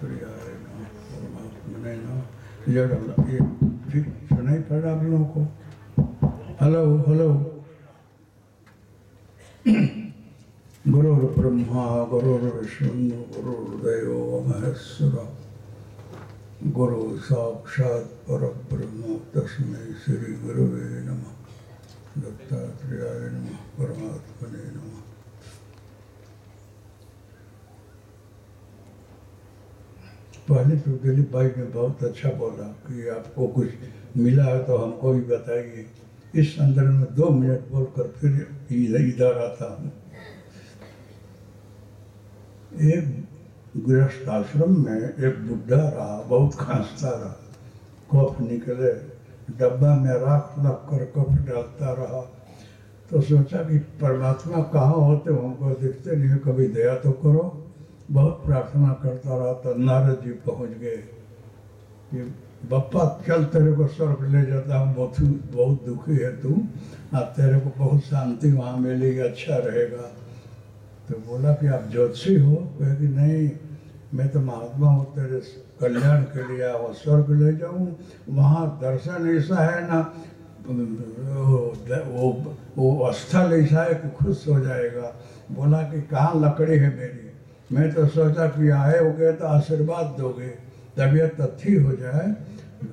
दत्तात्रेयाय नमः परमात्मने नमः। ये ठीक सुनाई पड़ रहा आप लोगों को? Hello hello. गुरुर्ब्रह्मा गुरुर्विष्णु गुरुर्देवो महेश्वरः गुरु साक्षात् परब्रह्म तस्मै श्री गुरुवे नमः। दत्तात्रेयाय नमः परमात्मने नमः। पहले तो दिलीप भाई ने बहुत अच्छा बोला कि आपको कुछ मिला है तो हमको भी बताइए। इस संदर्भ में 2 मिनट बोलकर फिर इधर आता हूँ। एक गृहस्थ आश्रम में एक बुढ़ा रहा, बहुत खांसता रहा, कफ निकले, डब्बा में राख रख कर कफ डालता रहा। तो सोचा कि परमात्मा कहाँ होते, हमको दिखते नहीं, कभी दया तो करो। बहुत प्रार्थना करता रहा तो नारद जी पहुँच गए कि बप्पा चल तेरे को स्वर्ग ले जाता हूँ, बहुत दुखी है तू, अब तेरे को बहुत शांति वहाँ मिलेगी, अच्छा रहेगा। तो बोला कि आप ज्योतिषी हो? कहे कि नहीं, मैं तो महात्मा हूँ, तेरे कल्याण के लिए आया हूँ, स्वर्ग ले जाऊँ। वहाँ दर्शन ऐसा है ना, वो स्थल ऐसा है कि खुश हो जाएगा। बोला कि कहाँ लकड़ी है मेरी? मैं तो सोचा कि आए होगे तो आशीर्वाद दोगे, तबीयत अच्छी हो जाए।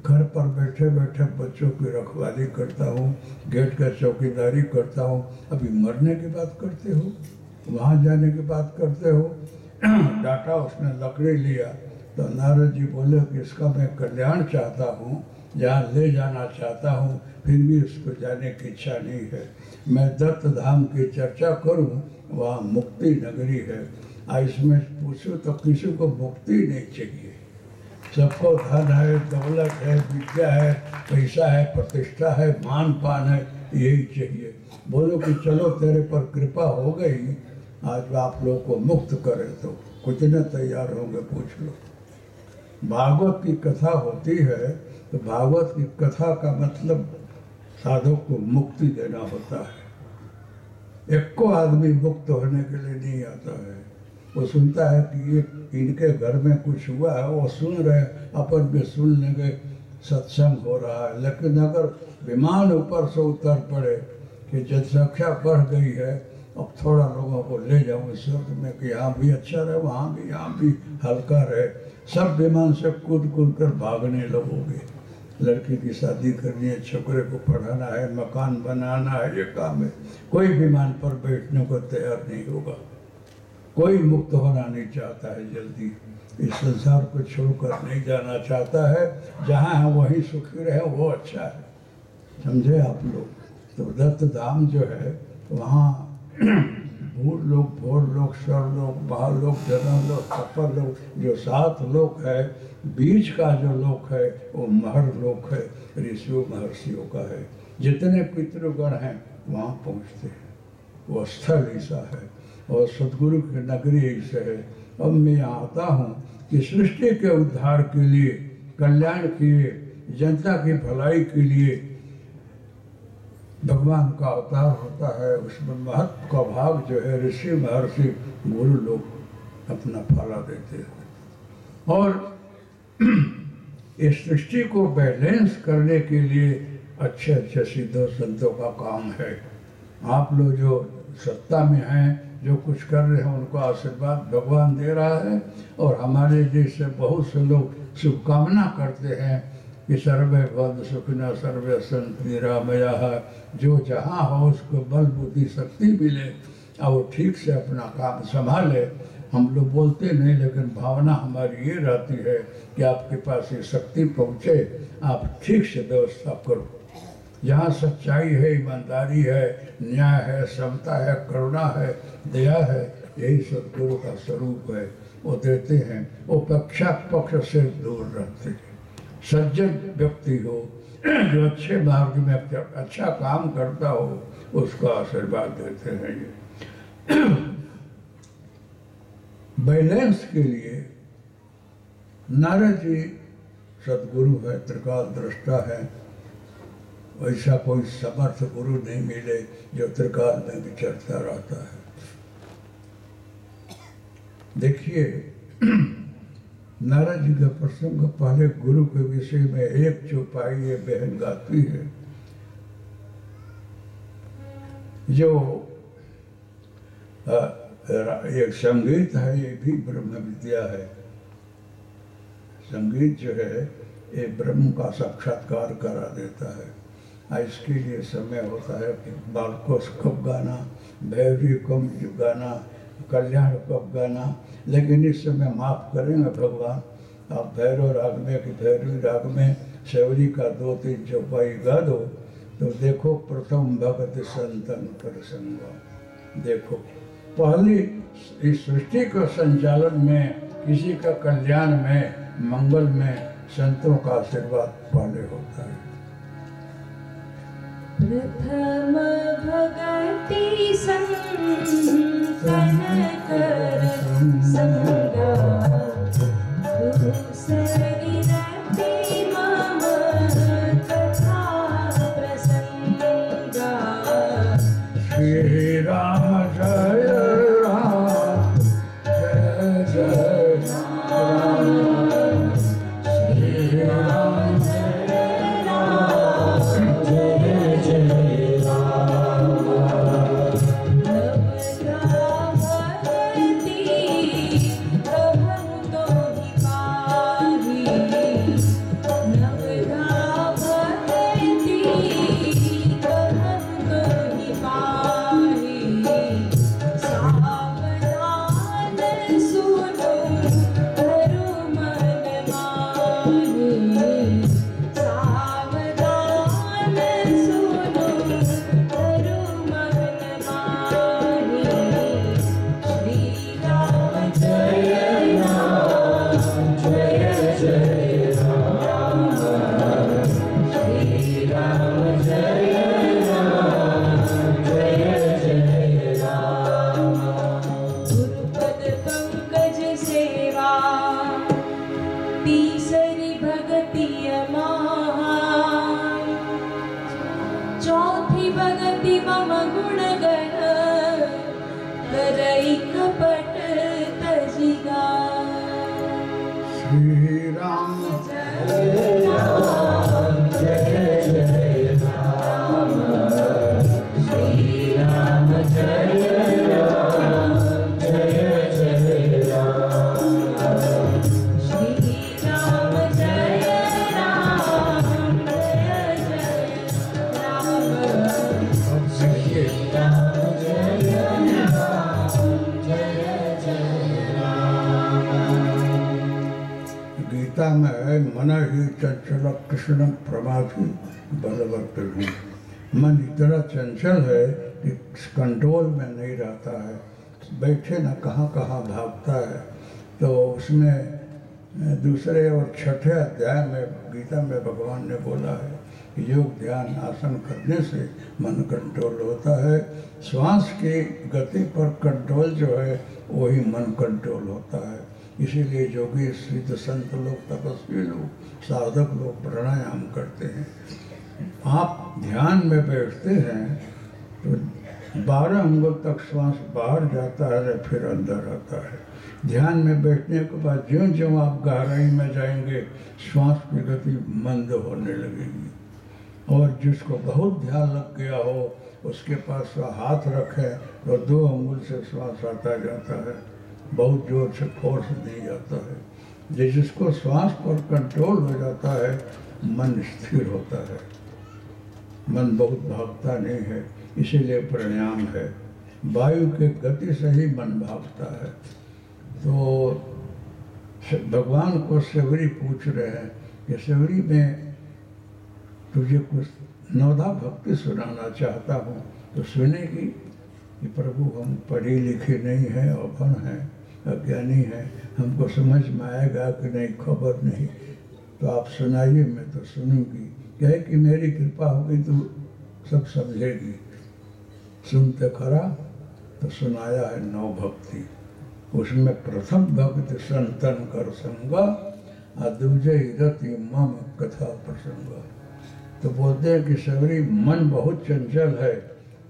घर पर बैठे बैठे बच्चों की रखवाली करता हूँ, गेट का चौकीदारी करता हूँ। अभी मरने की बात करते हो, वहाँ जाने की बात करते हो। डांटा, उसने लकड़ी लिया। तो नारद जी बोले कि इसका मैं कल्याण चाहता हूँ, जहाँ ले जाना चाहता हूँ, फिर भी उसको जाने की इच्छा नहीं है। मैं दत्त धाम की चर्चा करूँ, वहाँ मुक्ति नगरी है। इसमें पूछो तो किसी को मुक्ति नहीं चाहिए। सबको धन है, दौलत है, विद्या है, पैसा है, प्रतिष्ठा है, मान पान है, यही चाहिए। बोलो कि चलो तेरे पर कृपा हो गई, आज आप लोग को मुक्त करें, तो कितने तैयार होंगे पूछ लो। भागवत की कथा होती है तो भागवत की कथा का मतलब साधक को मुक्ति देना होता है। एक को आदमी मुक्त होने के लिए नहीं आता है। वो सुनता है कि ये इनके घर में कुछ हुआ है, वो सुन रहे, अपन भी सुन लेंगे, सत्संग हो रहा है। लेकिन अगर विमान ऊपर से उतर पड़े कि जनसंख्या बढ़ गई है, अब थोड़ा लोगों को ले जाऊँ स्वर्ग में कि यहाँ भी अच्छा रहे, वहाँ भी, यहाँ भी हल्का रहे, सब विमान से कूद कूद कर भागने लगोगे। लड़की की शादी करनी है, छोकरे को पढ़ाना है, मकान बनाना है, ये काम है। कोई विमान पर बैठने को तैयार नहीं होगा। कोई मुक्त होना नहीं चाहता है जल्दी, इस संसार को छोड़कर नहीं जाना चाहता है। जहाँ है वहीं सुखी रहे, वो अच्छा है। समझे आप लोग? तो दत्त धाम जो है, वहाँ भूर लोग, भोर लोग, स्वर लोग, बाल लोग, जन्म लोग, सफर लोग, जो 7 लोग है, बीच का जो लोक है वो महर लोक है, ऋषियों महर्षियों का है। जितने पितृगण हैं वहाँ पहुँचते हैं। वो स्थल ऐसा है और सदगुरु की नगरी ऐसे है। अब मैं यहाँ आता हूँ कि सृष्टि के उद्धार के लिए, कल्याण के लिए, जनता की भलाई के लिए भगवान का अवतार होता है। उसमें महत्व का भाग जो है ऋषि महर्षि गुरु लोग अपना फला देते हैं। और इस सृष्टि को बैलेंस करने के लिए अच्छे अच्छे सिद्धों संतों का काम है। आप लोग जो सत्ता में हैं, जो कुछ कर रहे हैं, उनको आशीर्वाद भगवान दे रहा है। और हमारे जैसे बहुत से लोग शुभकामना करते हैं कि सर्वे भद्र सुखिनः सर्वे सन्तु निरामयाः। जो जहाँ हो उसको बल बुद्धि शक्ति मिले और वो ठीक से अपना काम संभाले। हम लोग बोलते नहीं, लेकिन भावना हमारी ये रहती है कि आपके पास ये शक्ति पहुँचे, आप ठीक से व्यवस्था करो। जहाँ सच्चाई है, ईमानदारी है, न्याय है, समता है, करुणा है, दया है, यही सदगुरु का स्वरूप है। वो देते हैं, वो पक्ष से दूर रखते हैं। सज्जन व्यक्ति हो, जो अच्छे मार्ग में अच्छा काम करता हो, उसको आशीर्वाद देते हैं। ये बैलेंस के लिए नारद जी सदगुरु है, त्रिकाल दृष्टा है। ऐसा कोई समर्थ गुरु नहीं मिले जो त्रिकाल में विचरता रहता है। देखिए नारद जी का प्रसंग पहले गुरु के विषय में एक चौपाई ये बहन गाती है। जो एक संगीत है, ये भी ब्रह्म विद्या है। संगीत जो है ये ब्रह्म का साक्षात्कार करा देता है। इसके लिए समय होता है कि बालकों कब गाना, भैरवी कब गाना, कल्याण कब गाना, लेकिन इस समय माफ़ करेंगे भगवान। आप भैरव राग में कि भैरवी राग में शबरी का 2-3 चौपाई गा दो तो देखो प्रथम भगत संतन कर संग। देखो पहली इस सृष्टि के संचालन में, किसी का कल्याण में, मंगल में संतों का आशीर्वाद पहले होता है। प्रथम भगति संतन कर संगा, दूसरी रति मम कथा प्रसंगा। श्री राम जय राम, जय जय राम, श्री राम जय राम, जय जय राम। तीसरी भगति चौथी भगति मम गुण गण, करई कपट तजिगा। श्री राम जय राम, जय जय राम, श्री राम जय राम, जय जय राम, श्री राम जय राम, जय जय राम, श्री राम जय राम, जय जय राम। गीता में है मन ही चंचल कृष्ण प्रमाथि बलवर्तनी। मन इतना चंचल है कि कंट्रोल में नहीं रहता है, बैठे न कहाँ कहाँ भागता है। तो उसमें दूसरे और छठे अध्याय में गीता में भगवान ने बोला है कि योग ध्यान आसन करने से मन कंट्रोल होता है। श्वास की गति पर कंट्रोल जो है वही मन कंट्रोल होता है। इसीलिए योगी सिद्ध संत लोग, तपस्वी लोग, साधक लोग प्राणायाम करते हैं। आप ध्यान में बैठते हैं तो 12 अंगुल तक श्वास बाहर जाता है फिर अंदर आता है। ध्यान में बैठने के बाद ज्यों ज्यों आप गहराई में जाएंगे श्वास की गति मंद होने लगेगी। और जिसको बहुत ध्यान लग गया हो उसके पास हाथ रखें तो 2 अंगुल से श्वास आता जाता है, बहुत जोर से फोर्स नहीं आता है। जिसको श्वास पर कंट्रोल हो जाता है मन स्थिर होता है, मन बहुत भागता नहीं है। इसीलिए प्राणायाम है, वायु के गति से ही मन भागता है। तो भगवान को शबरी पूछ रहे हैं कि शबरी में तुझे कुछ नवधा भक्ति सुनाना चाहता हूँ तो सुनेगी? कि प्रभु हम पढ़े लिखे नहीं हैं, अभन हैं, अज्ञानी हैं, हमको समझ में आएगा कि नहीं खबर नहीं, तो आप सुनाइए मैं तो सुनूंगी। कहे कि मेरी कृपा होगी तो सब समझेगी। सुनते खरा तो सुनाया है 9 भक्ति। उसमें प्रथम भक्ति संतन कर संगा, दूजे रति मम कथा प्रसंगा। तो बोलते हैं कि शबरी मन बहुत चंचल है।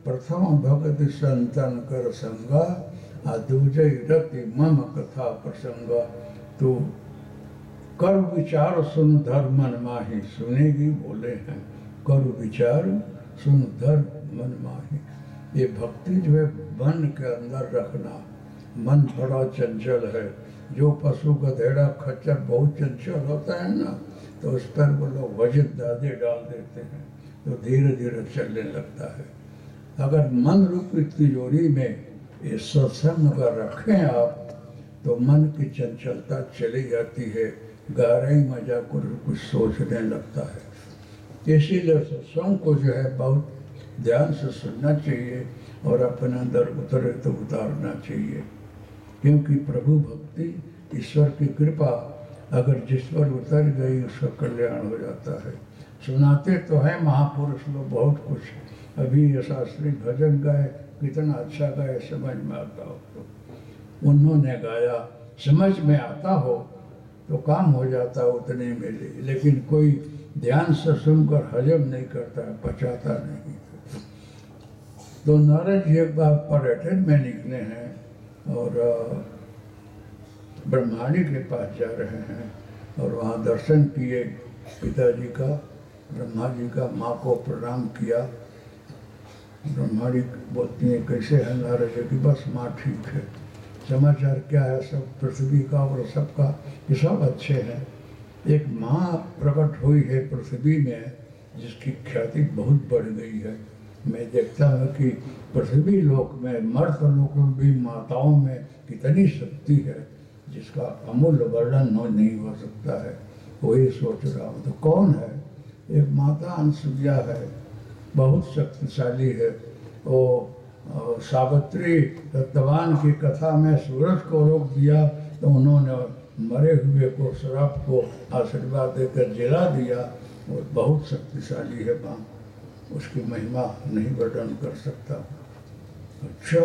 प्रथम भक्ति संतन कर संगा, दूजे रति मम कथा प्रसंगा। तो कर विचार सुन धर्म मन माही, सुनेगी बोले हैं कर विचार सुन धर्म मन माही। ये भक्ति जो है मन के अंदर रखना। मन बड़ा चंचल है। जो पशु गधेड़ा खच्चर बहुत चंचल होता है ना, तो उस पर वो लोग वजन दादे डाल देते हैं तो धीरे धीरे चलने लगता है। अगर मन रूपी तिजोरी में ये सत्संग अगर रखें आप, तो मन की चंचलता चली जाती है, गहराई में जाकर कुछ सोचने लगता है। इसीलिए सत्संग को जो है बहुत ध्यान से सुनना चाहिए और अपने अंदर उतरे तो उतारना चाहिए, क्योंकि प्रभु भक्ति ईश्वर की कृपा अगर जिस पर उतर गई उसका कल्याण हो जाता है। सुनाते तो हैं महापुरुष लोग बहुत कुछ, अभी ये शास्त्रीय भजन गाए, कितना अच्छा गाए, समझ में आता हो तो उन्होंने गाया, समझ में आता हो तो काम हो जाता उतने में ले, लेकिन कोई ध्यान से सुनकर हजम नहीं करता है, पचाता नहीं। तो नारद जी एक बार पर्यटन में निकले हैं और ब्रह्माणी के पास जा रहे हैं और वहाँ दर्शन किए पिताजी का, ब्रह्मा जी का, माँ को प्रणाम किया। ब्रह्माणी बोलती है कैसे है नारद जी की? बस माँ ठीक है। समाचार क्या है? सब पृथ्वी का और सबका ये सब अच्छे हैं। एक माँ प्रकट हुई है पृथ्वी में जिसकी ख्याति बहुत बढ़ गई है। मैं देखता हूँ कि पृथ्वी लोक में, मर्द लोक में भी माताओं में कितनी शक्ति है जिसका अमूल्य वर्णन नहीं हो सकता है। वही सोच रहा हूँ। तो कौन है? एक माता अनसुईया है, बहुत शक्तिशाली है। वो सावित्री सत्यवान की कथा में सूरज को रोक दिया तो उन्होंने मरे हुए को, श्राप को आशीर्वाद देकर जिला दिया। वो बहुत शक्तिशाली है माँ, उसकी महिमा नहीं वर्णन कर सकता। अच्छा,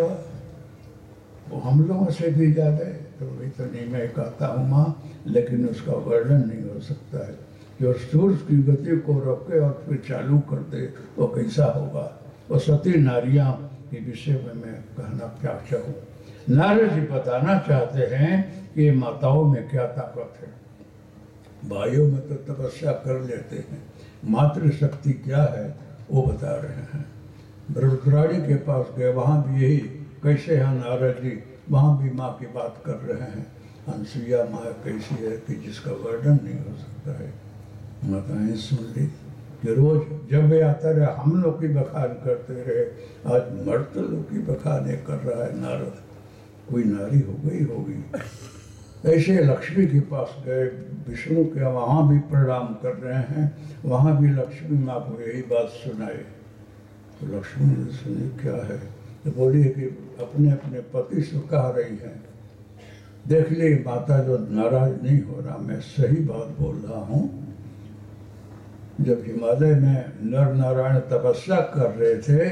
वो हम लोगों से भी ज़्यादा है, तो वही तो नहीं मैं कहता हूँ माँ, लेकिन उसका वर्णन नहीं हो सकता है। जो सूर्य की गति को रोके और फिर चालू कर दे वो कैसा होगा। वो सती नारियाँ के विषय में मैं कहना क्या चाहूँ। नारद जी बताना चाहते हैं कि माताओं में क्या ताकत है। भाइयों में तो तपस्या कर लेते हैं, मातृशक्ति क्या है वो बता रहे हैं। ब्रह्मपुराणी के पास गए, वहाँ भी यही कैसे हैं नारद जी, वहाँ भी माँ की बात कर रहे हैं। अनसुईया माँ कैसी है कि जिसका वर्णन नहीं हो सकता है। माताएं सुन ली कि रोज जब वे आता रहे हम लोग की बखान करते रहे, आज मर्द लोग की बखाने कर रहा है नारद। कोई नारी हो गई होगी। ऐसे लक्ष्मी के पास गए, विष्णु के वहाँ भी प्रणाम कर रहे हैं, वहाँ भी लक्ष्मी माँ को यही बात सुनाए। तो लक्ष्मी ने सुनी क्या है, तो बोली कि अपने अपने पति से कह रही है। देख ली माता जो नाराज नहीं हो रहा, मैं सही बात बोल रहा हूँ। जब हिमालय में नर नारायण तपस्या कर रहे थे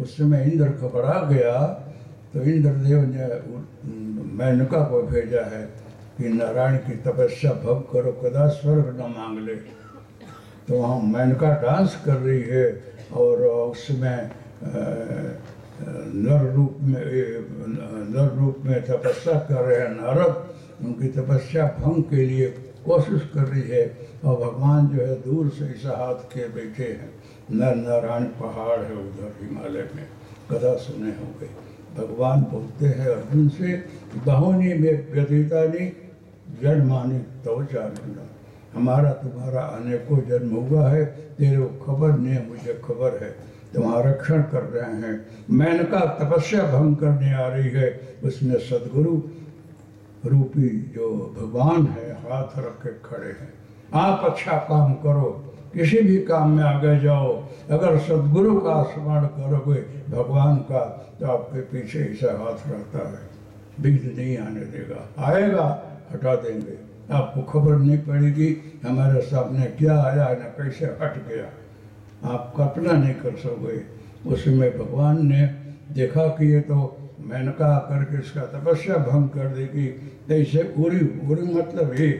उस समय इंद्र घबरा गया, तो इंद्रदेव ने मेनका को भेजा है कि नारायण की तपस्या भंग करो, कदा स्वर्ग न मांग ले। तो वहाँ मेनका डांस कर रही है और उसमें नर रूप में तपस्या कर रहे हैं नारद। उनकी तपस्या भंग के लिए कोशिश कर रही है और भगवान जो है दूर से ऐसा हाथ के बैठे हैं। नर नारायण पहाड़ है उधर हिमालय में, कदा सुने होंगे। भगवान बोलते हैं अर्जुन से, बहुनी में व्यतीतानी जन्मानी तो जानना। हमारा तुम्हारा अनेकों जन्म हुआ है, तेरे को खबर नहीं है, मुझे खबर है। तुम्हारा रक्षण कर रहे हैं। मेनका तपस्या भंग करने आ रही है, उसमें सदगुरु रूपी जो भगवान है हाथ रख के खड़े हैं। आप अच्छा काम करो, किसी भी काम में आगे जाओ, अगर सदगुरु का स्मरण करोगे भगवान का, तो आपके पीछे ऐसा हाथ रहता है, विघ्न नहीं आने देगा। आएगा हटा देंगे, आपको खबर नहीं पड़ेगी हमारे सामने क्या आया है ना कैसे हट गया, आप कल्पना नहीं कर सकोगे। उसमें भगवान ने देखा कि ये तो मेनका करके इसका तपस्या भंग कर देगी, तो इसे उरी मतलब ही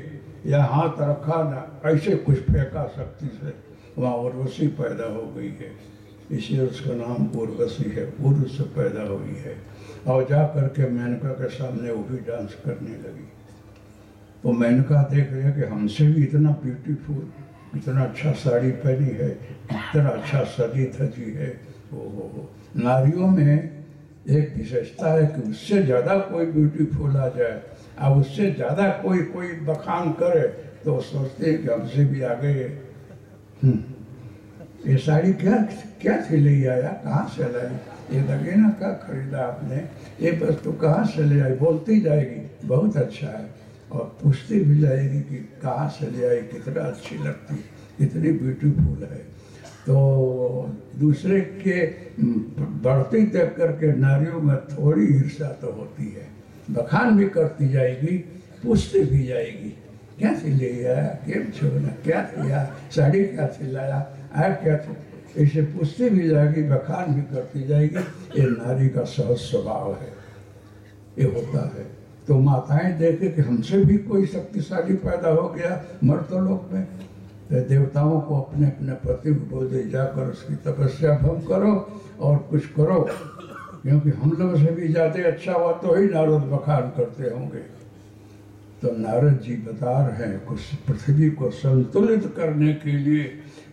या हाथ रखा ना ऐसे कुछ फेंका शक्ति से, वहाँ उर्वशी पैदा हो गई है, इसलिए उसका नाम उर्वशी है, उर्व से पैदा हुई है। और जा करके मेनका के सामने वो भी डांस करने लगी। तो मेनका देख रहे कि हमसे भी इतना ब्यूटीफुल, इतना अच्छा साड़ी पहनी है, इतना अच्छा सजी धजी है। ओहो, नारियों में एक विशेषता है कि उससे ज़्यादा कोई ब्यूटीफुल आ जाए और उससे ज़्यादा कोई बखान करे तो सोचते हैं कि हमसे भी आगे। ये साड़ी क्या से ले आया, कहाँ से लाई, ये लगेना का खरीदा आपने, ये वस्तु कहाँ से ले आई, बोलती जाएगी बहुत अच्छा है और पूछती भी जाएगी कि कहाँ से ले आई, कितना अच्छी लगती, कितनी ब्यूटीफुल है। तो दूसरे के बढ़ती देख करके नारियों में थोड़ी ईर्ष्या तो होती है, बखान भी करती जाएगी, पूछती भी जाएगी क्या से ले आया, केम छोना, क्या किया, साड़ी क्या सिलाया, आया क्या था, इसे पूछती भी जाएगी, बखान भी करती जाएगी। ये नारी का सहज स्वभाव है, ये होता है। तो माताएं देखे कि हमसे भी कोई शक्तिशाली पैदा हो गया मर्दलोक में, तो देवताओं को अपने अपने पति को बोल दे, जाकर उसकी तपस्या भंग करो और कुछ करो, क्योंकि हम लोग से भी ज़्यादा अच्छा हुआ तो ही नारद बखान करते होंगे। तो नारद जी बता रहे हैं कुछ पृथ्वी को संतुलित करने के लिए,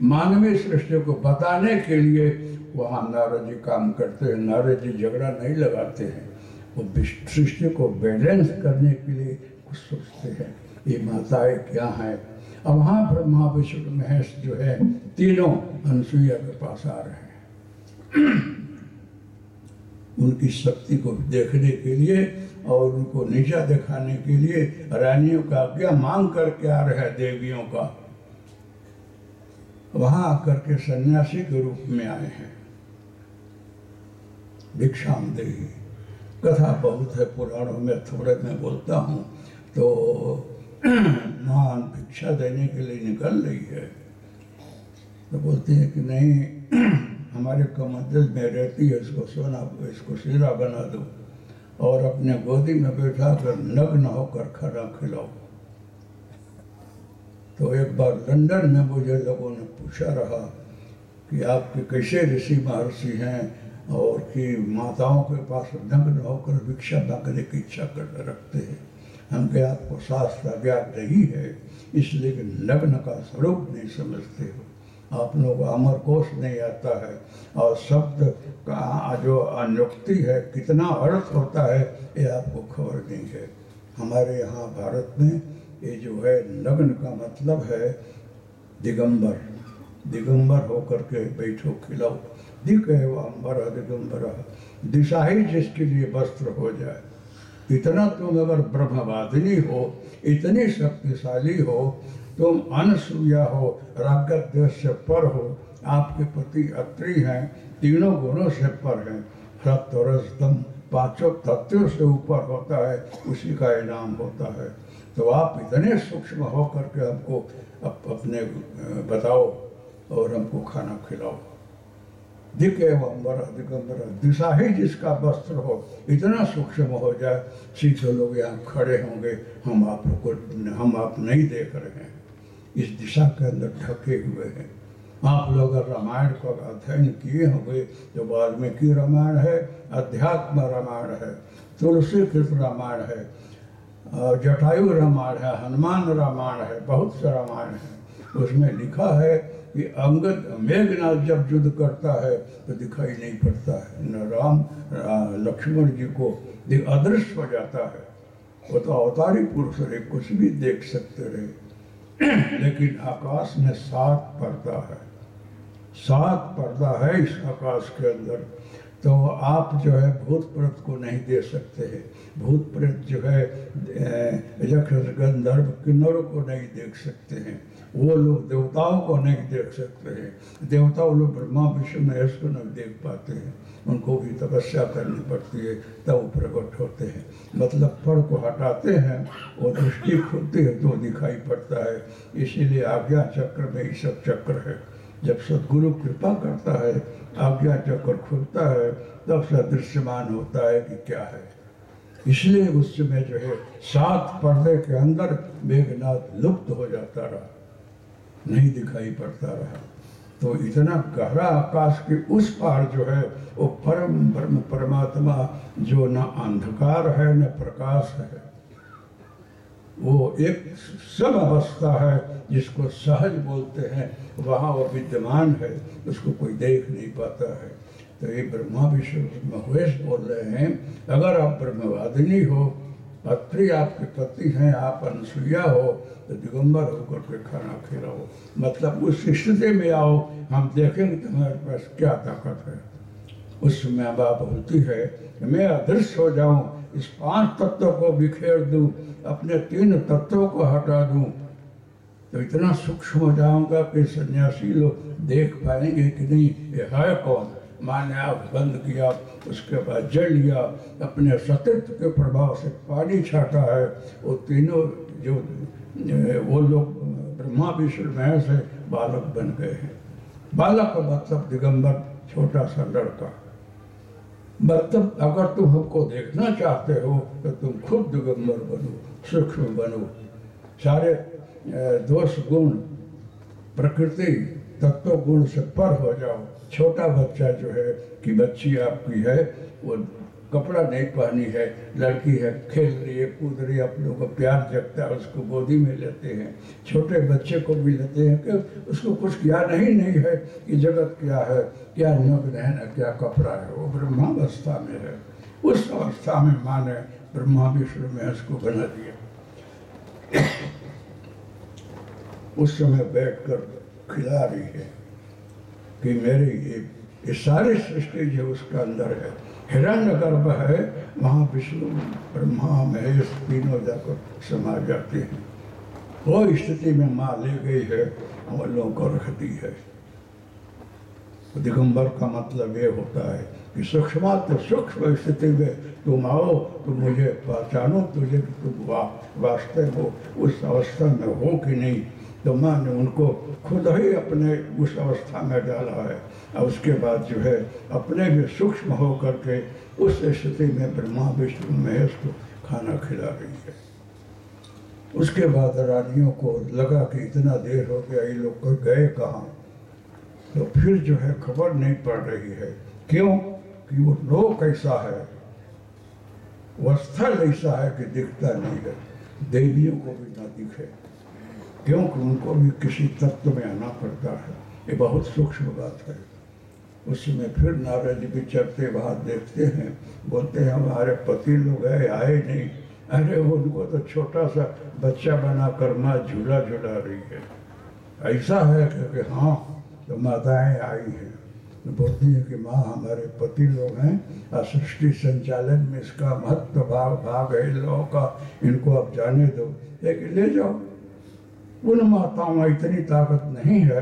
मानवीय सृष्टि को बताने के लिए वहाँ नारद जी काम करते हैं। नारद जी झगड़ा नहीं लगाते हैं, वो सृष्टि को बैलेंस करने के लिए कुछ सोचते हैं। ये माताएं क्या हैं। अब वहाँ ब्रह्मा विष्णु महेश जो है तीनों अनसुईया के पास आ रहे हैं उनकी शक्ति को देखने के लिए और उनको नीचा दिखाने के लिए रानियों का आज्ञा मांग करके आ रहे हैं देवियों का। वहां आकर के सन्यासी के रूप में आए हैं। भिक्षाम देही कथा बहुत है पुराणों में, थोड़े मैं बोलता हूँ। तो महान भिक्षा देने के लिए निकल रही है तो बोलती है कि नहीं, हमारे कमंडल में रहती है, इसको शीरा बना दो और अपने गोदी में बैठा कर नग्न होकर खाना खिलाओ। तो एक बार लंदन में मुझे लोगों ने पूछा रहा कि आपके कैसे ऋषि महर्षि हैं और कि माताओं के पास नग्न होकर भिक्षा मांगने की इच्छा कर रखते हैं। हम के आपको शास्त्र ज्ञात नहीं है, इसलिए कि नग्न का स्वरूप नहीं समझते हो, आप लोग अमर कोश नहीं आता है और शब्द का जो अनुक्ति है कितना अर्थ होता है ये आपको खबर नहीं है। हमारे यहाँ भारत में ये जो है नग्न का मतलब है दिगंबर, दिगंबर होकर के बैठो खिलाओ। दिख है वो अम्बर दिगंबर, दिशा ही जिसके लिए वस्त्र हो जाए। इतना तुम अगर ब्रह्मवादिनी हो, इतनी शक्तिशाली हो, तुम अनसूया हो, रागत देश से पर हो, आपके पति अत्रि हैं, तीनों गुणों से पर हैं, सत्व रज तम पांचों तत्वों से ऊपर होता है, उसी का इनाम होता है। तो आप इतने सूक्ष्म हो करके हमको अपने बताओ और हमको खाना खिलाओ। दिखे अम्बर दिगंबर, दिशा ही जिसका वस्त्र हो, इतना सूक्ष्म हो जाए, सीधे लोग यहाँ खड़े होंगे, हम आप नहीं देख रहे हैं, इस दिशा के अंदर ढके हुए हैं। आप लोग रामायण का अध्ययन किए होंगे, जो वाल्मीकि रामायण है, अध्यात्म रामायण है, तुलसी कृत रामायण है, जटायु रामायण है, हनुमान रामायण है, बहुत से रामायण है। उसमें लिखा है कि अंगद मेघनाथ जब युद्ध करता है तो दिखाई नहीं पड़ता है, न राम लक्ष्मण जी को अदृश्य हो जाता है। वो तो अवतारी पुरुष रहे, कुछ भी देख सकते रहे। लेकिन आकाश में 7 पर्दा है, 7 पर्दा है इस आकाश के अंदर। तो आप जो है भूत प्रेत को नहीं दे सकते हैं, भूत प्रेत जो है यक्ष गंधर्व किन्नरों को नहीं देख सकते हैं, वो लोग देवताओं को नहीं देख सकते हैं, देवताओं लोग ब्रह्मा विष्णु महेश को नहीं देख पाते हैं, उनको भी तपस्या करनी पड़ती है तब प्रकट होते हैं। मतलब फड़ को हटाते हैं, वो दृष्टि खुलती है तो दिखाई पड़ता है। इसीलिए आज्ञा चक्र में ये सब चक्र है। जब सदगुरु कृपा करता है, आज्ञा चक्र खुलता है, तब सदृश्यमान होता है कि क्या है। इसलिए उस समय जो है 7 पर्दे के अंदर मेघनाथ लुप्त हो जाता रहा, नहीं दिखाई पड़ता रहा। तो इतना गहरा आकाश के उस पार जो है वो परम ब्रह्म परमात्मा, जो न अंधकार है न प्रकाश है, वो एक सब अवस्था है जिसको सहज बोलते हैं, वहाँ वो विद्यमान है, उसको कोई देख नहीं पाता है। तो ये ब्रह्मा विष्णु महेश बोल रहे हैं, अगर आप ब्रह्मवादिनी हो, अत्रि आपके पति हैं, आप अनसुईया हो, तो दिगंबर होकर के खाना खिलाओ। मतलब उस स्थिति में आओ, हम देखेंगे तुम्हारे पास क्या ताकत है। उस समय बाप बोलती है कि मैं अदृश्य हो जाऊं, इस 5 तत्वों को बिखेर दूं, अपने 3 तत्वों को हटा दूं, तो इतना सूक्ष्म हो जाऊंगा कि सन्यासी लोग देख पाएंगे कि नहीं ये है कौन। माने आप बंद किया, उसके बाद जल लिया, अपने सतीत्व के प्रभाव से पानी छाटा है, वो तीनों जो वो लोग ब्रह्मा विष्णु महेश है, बालक बन गए हैं। बालक का मतलब दिगंबर, छोटा सा लड़का। मतलब अगर तुम हमको देखना चाहते हो तो तुम खुद दिगंबर बनो, सूक्ष्म बनो, सारे दोष गुण प्रकृति तत्व गुण से पर हो जाओ। छोटा बच्चा जो है कि बच्ची आपकी है, वो कपड़ा नहीं पहनी है, लड़की है, खेल रही है, कूद रही है, अपनों को प्यार जगता है, उसको गोदी में लेते हैं। छोटे बच्चे को भी लेते हैं कि उसको कुछ ज्ञान ही नहीं है कि जगत क्या है, क्या नग्न है, क्या कपड़ा है। वो ब्रह्मावस्था में है। उस अवस्था में माँ ने ब्रह्मा विष्णु में उसको बना दिया। उस समय बैठकर खिला रही है कि मेरी ये सारी सृष्टि जो उसका अंदर है, हिरण्यगर्भ है, वहाँ विष्णु ब्रह्मा महेश तीनों जाकर समा जाते हैं। वो स्थिति में माँ ले गई है, हम लोगों को रख दी है। दिगंबर का मतलब ये होता है कि सूक्ष्मात सूक्ष्म स्थिति में तुम आओ, तुम मुझे पहचानो, तुझे कि तुम वास्तव हो उस अवस्था में हो कि नहीं। तो माँ ने उनको खुद ही अपने उस अवस्था में डाला है, और उसके बाद जो है अपने भी सूक्ष्म हो करके उस स्थिति में ब्रह्मा विष्णु महेश को खाना खिला रही है। उसके बाद रानियों को लगा कि इतना देर हो गया, ये लोग को गए कहाँ। तो फिर जो है खबर नहीं पड़ रही है। क्यों? कि वो लोक ऐसा है, वह स्थल ऐसा है कि दिखता नहीं है, देवियों को भी ना दिखे, क्योंकि उनको भी किसी तत्व में आना पड़ता है। ये बहुत सूक्ष्म बात है। उसमें फिर नारद जी भी चलते वहाँ देखते हैं, बोलते हैं हमारे पति लोग आए नहीं। अरे उनको तो छोटा सा बच्चा बनाकर माँ झूला झूला रही है। ऐसा है कि हाँ, तो माताएं आई हैं, तो बोलती है कि माँ हमारे पति लोग हैं, और सृष्टि संचालन में इसका महत्व भाग है इन लोगों का, इनको अब जाने दो, लेकिन ले जाओ। उन माताओं में इतनी ताकत नहीं है,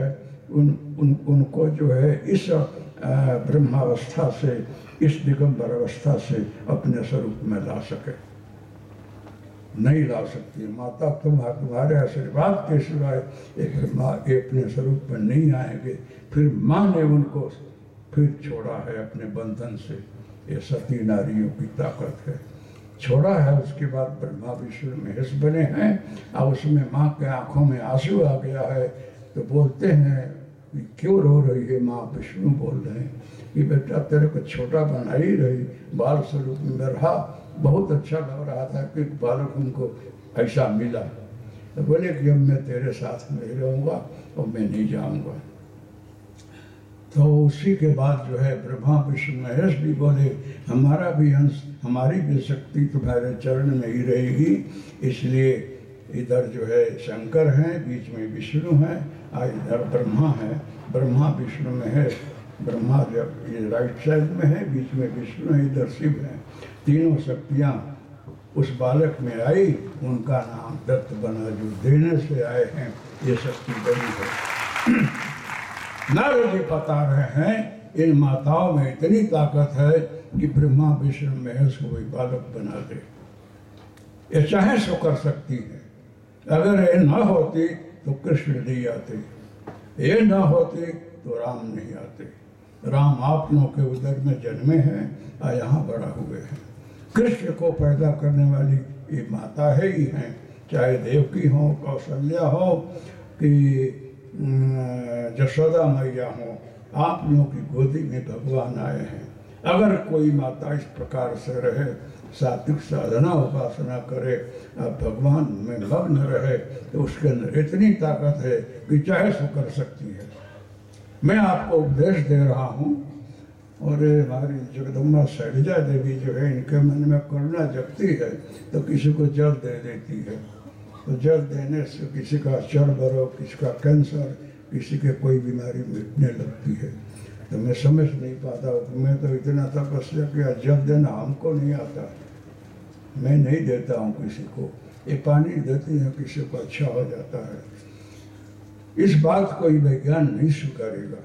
उनको जो है इस ब्रह्मावस्था से, इस दिगंबर अवस्था से अपने स्वरूप में ला सके, नहीं ला सकती। माता तुम्हारे आशीर्वाद के सिवाय एक ब्रह्मा के अपने स्वरूप में नहीं आएंगे। फिर माँ ने उनको फिर छोड़ा है अपने बंधन से। ये सती नारियों की ताकत है, छोड़ा है। उसके बाद ब्रह्मा विष्णु महेश बने हैं, और उसमें माँ के आंखों में आंसू आ गया है। तो बोलते हैं कि क्यों रो रही है माँ? विष्णु बोल रहे हैं कि बेटा तेरे को छोटा बना ही रही, बाल स्वरूप में रहा, बहुत अच्छा लग रहा था कि बालक उनको ऐसा मिला। तो बोले कि अब मैं तेरे साथ नहीं रहूँगा और मैं नहीं जाऊँगा। तो उसी के बाद जो है ब्रह्मा विष्णु महेश भी बोले हमारा भी अंश, हमारी भी शक्ति तुम्हारे चरण में ही रहेगी। इसलिए इधर जो है शंकर हैं, बीच में विष्णु हैं, और इधर ब्रह्मा है। ब्रह्मा विष्णु महेश, ब्रह्मा जब ये राइट साइड में है, बीच में विष्णु है, इधर शिव है। तीनों शक्तियाँ उस बालक में आई, उनका नाम दत्त बना, जो देने से आए हैं। ये शक्ति बड़ी है। नारद जी बता रहे हैं इन माताओं में इतनी ताकत है कि ब्रह्मा विष्णु महेश को भी बालक बना दे। ये चाहे सो कर सकती है। अगर ये न होती तो कृष्ण नहीं आते, ये न होती तो राम नहीं आते। राम आप लोगों के उदर में जन्मे हैं और यहाँ बड़ा हुए हैं। कृष्ण को पैदा करने वाली ये माता है ही हैं, चाहे देवकी हो, कौशल्या हो कि यशोदा मैया हो, आप लोगों की गोदी में भगवान आए हैं। अगर कोई माता इस प्रकार से रहे सात्विक साधना उपासना करे, आप भगवान में मग्न रहे, तो उसके अंदर इतनी ताकत है कि चाहे सो कर सकती है। मैं आपको उपदेश दे रहा हूँ, और हमारी जगदम्बा शैलजा देवी जो है, इनके मन में करुणा जगती है तो किसी को जल दे देती है। तो जल देने से किसी का चर्म रोग, किसी का कैंसर, किसी के कोई बीमारी मिटने लगती है। तो मैं समझ नहीं पाता हूँ, मैं तो इतना तपस्या किया, जल देना हमको नहीं आता, मैं नहीं देता हूँ किसी को। ये पानी देती हैं, किसी को अच्छा हो जाता है। इस बात को ही विज्ञान नहीं स्वीकारेगा।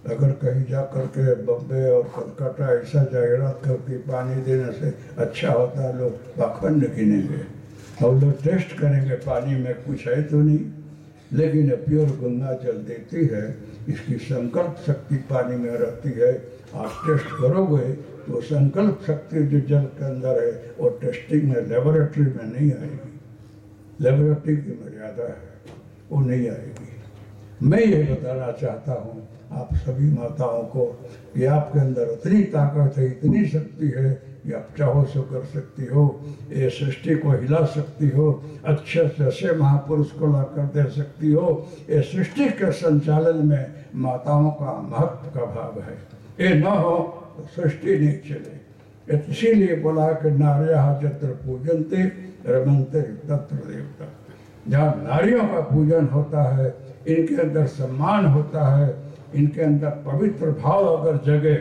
अगर कहीं जा करके बम्बे और कलकत्ता ऐसा जाहिरात करके पानी देने से अच्छा होता है, लोग पाखंड गिनेंगे और लोग टेस्ट करेंगे पानी में कुछ है तो नहीं। लेकिन प्योर गंगा जल देती है, इसकी संकल्प शक्ति पानी में रहती है। आप टेस्ट करोगे तो संकल्प शक्ति जो जल के अंदर है वो टेस्टिंग में, लेबोरेटरी में नहीं आएगी। लेबोरेटरी की मर्यादा है, वो नहीं आएगी। मैं ये बताना चाहता हूँ आप सभी माताओं को कि आपके अंदर उतनी ताकत है, इतनी शक्ति है कि आप चाहो सो कर सकती हो। ये सृष्टि को हिला सकती हो, अच्छे से अच्छे महापुरुष को ला कर दे सकती हो। ये सृष्टि के संचालन में माताओं का महत्व का भाग है। ये न हो तो सृष्टि नहीं चले। इसीलिए बोला कि नार्यः यत्र पूजन्ते रमन्ते तत्र देवता। जहाँ नारियों का पूजन होता है, इनके अंदर सम्मान होता है, इनके अंदर पवित्र भाव अगर जगे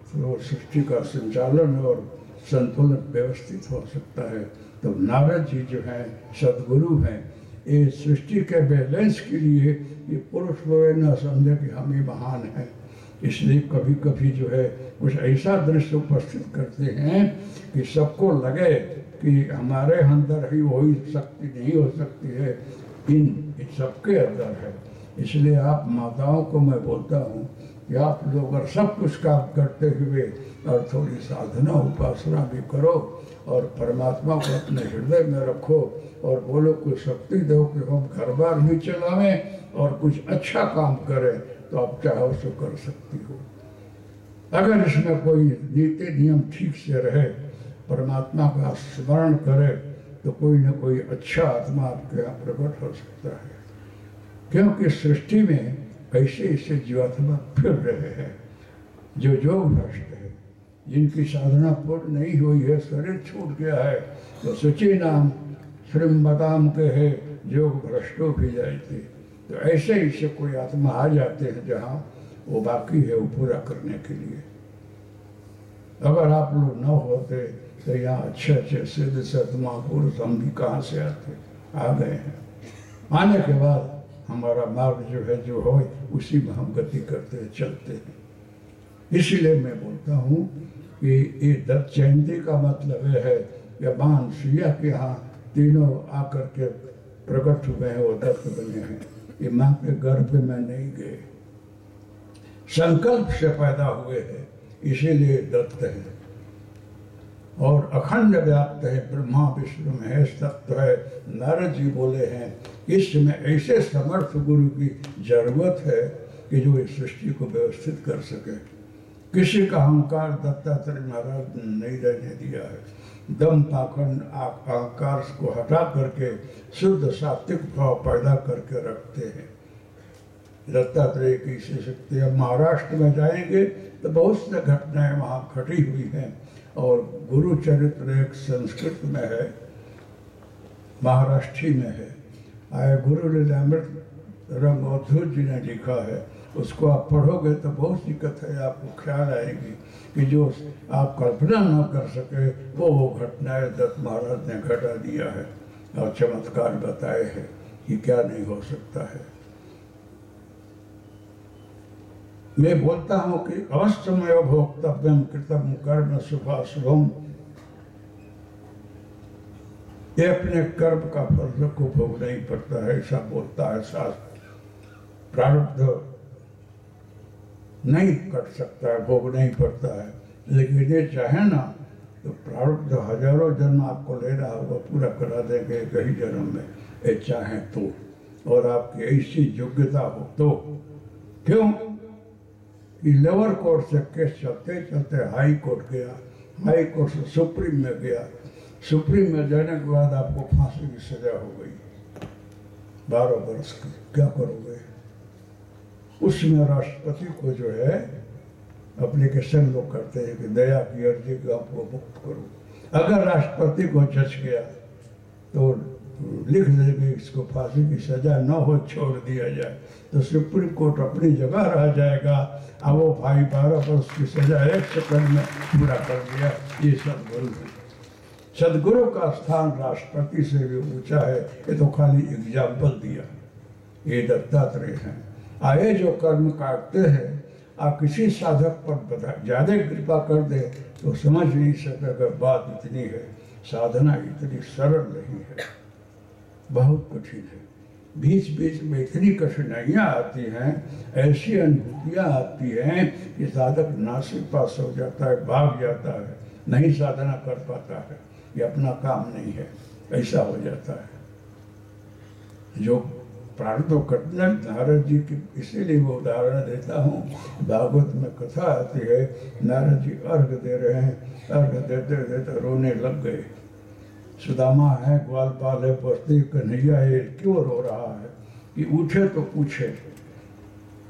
तो सृष्टि का संचालन और संतुलन व्यवस्थित हो सकता है। तो नारद जी जो हैं सदगुरु हैं, ये सृष्टि के बैलेंस के लिए ये पुरुष लोग न समझे कि हम ही महान हैं, इसलिए कभी कभी जो है कुछ ऐसा दृश्य उपस्थित करते हैं कि सबको लगे कि हमारे अंदर ही वही शक्ति नहीं हो सकती है, इन सबके अंदर है। इसलिए आप माताओं को मैं बोलता हूँ कि आप लोग अगर सब कुछ काम करते हुए और थोड़ी साधना उपासना भी करो और परमात्मा को अपने हृदय में रखो और बोलो कुछ शक्ति दो कि हम घर बार भी चलावें और कुछ अच्छा काम करें, तो आप चाहो सो कर सकती हो। अगर इसमें कोई नीति नियम ठीक से रहे, परमात्मा का स्मरण करे, तो कोई न कोई अच्छा आत्मा आपके यहाँ प्रकट हो सकता है। क्योंकि सृष्टि में ऐसे ऐसे जीवात्मा फिर रहे हैं जो योग भ्रष्ट है, जिनकी साधना पूर्ण नहीं हुई है, शरीर छूट गया है, तो सची नाम श्रीमदाम के है योग भ्रष्टो भी जाते। तो ऐसे ऐसे कोई आत्मा आ जाते हैं जहाँ वो बाकी है वो पूरा करने के लिए। अगर आप लोग न होते तो यहाँ अच्छे अच्छे सिद्ध सत महापुरुष हम भी कहाँ से आते, आ गए हैं। आने के बाद हमारा मार्ग जो है जो हो उसी में हम गति करते हैं, चलते हैं। इसीलिए मैं बोलता हूँ कि ये दत्त जयंती का मतलब ये है कि मां सुइया के यहाँ तीनों आकर के प्रकट हुए हैं, वो दत्त बने हैं। ये माँ के गर्भ में नहीं गए, संकल्प से पैदा हुए हैं, इसीलिए दत्त है। और अखंड व्याप्त है, ब्रह्मा विष्णु महेश तत्व है। नारद जी बोले हैं इस समय ऐसे समर्थ गुरु की जरूरत है कि जो इस सृष्टि को व्यवस्थित कर सके। किसी का अहंकार दत्तात्रेय महाराज ने नहीं रहने दिया है। दम पाखंड अहंकार को हटा करके शुद्ध सात्विक भाव पैदा करके रखते हैं। दत्तात्रेय की ऐसी शक्ति। अब महाराष्ट्र में जाएंगे तो बहुत सी घटनाएं वहाँ घटी हुई हैं और गुरु चरित्र एक संस्कृत में है, महाराष्ट्री में है। आए गुरु लीलामृत रंगोधूत जी ने लिखा है, उसको आप पढ़ोगे तो बहुत सी कथाएं आपको ख्याल आएगी कि जो आप कल्पना न कर सके वो घटनाएं दत्त महाराज ने घटा दिया है और चमत्कार बताए हैं कि क्या नहीं हो सकता है। मैं बोलता हूँ कि अवश्यमेव भोक्तव्यम कृतम कर्म शुभाशुभम। ये अपने कर्म का फल को भोगना ही पड़ता है, ऐसा बोलता है शास्त्र। प्रारब्ध नहीं कट सकता है, भोगना ही पड़ता है। लेकिन ये चाहे ना तो प्रारब्ध हजारों जन्म आपको लेना होगा, पूरा करा देंगे एक ही जन्म में, ये चाहे तो, और आपकी ऐसी योग्यता हो तो। क्यों कि लोअर कोर्ट से केस चलते चलते हाई कोर्ट गया, हाई कोर्ट से सुप्रीम में गया। सुप्रीम में जाने के बाद आपको फांसी की सजा हो गई 12 वर्ष की। क्या करोगे? उसमें राष्ट्रपति को जो है एप्लीकेशन लोग करते हैं कि दया की अर्जी को आपको मुक्त करो। अगर राष्ट्रपति को जच गया तो लिख देंगे इसको फांसी की सजा न हो, छोड़ दिया जाए, तो सुप्रीम कोर्ट अपनी जगह रह जाएगा। अब वो भाई 12 वर्ष की सजा 1 सेकंड में पूरा कर दिया। ये सदगुरु है। सदगुरु का स्थान राष्ट्रपति से भी ऊंचा है। ये तो खाली एग्जाम्पल दिया। ये दत्तात्रेय हैं। आए जो कर्म काटते हैं, आप किसी साधक पर ज्यादा कृपा कर दे तो समझ नहीं सकेगा बात इतनी है। साधना इतनी सरल नहीं है, बहुत कठिन है। बीच बीच में इतनी कठिनाइयाँ आती हैं, ऐसी अनुभूतियाँ आती हैं कि साधक नासिपास हो जाता है, भाग जाता है, नहीं साधना कर पाता है, ये अपना काम नहीं है, ऐसा हो जाता है। जो प्रारब्ध कठिन नारद जी की, इसीलिए वो उदाहरण देता हूँ। भागवत में कथा आती है, नारद जी अर्घ दे रहे हैं, अर्घ देते देते रोने लग गए। सुदामा है, ग्वालपाल है, बस्ती कन्हैया है, क्यों रो रहा है? कि उठे तो पूछे।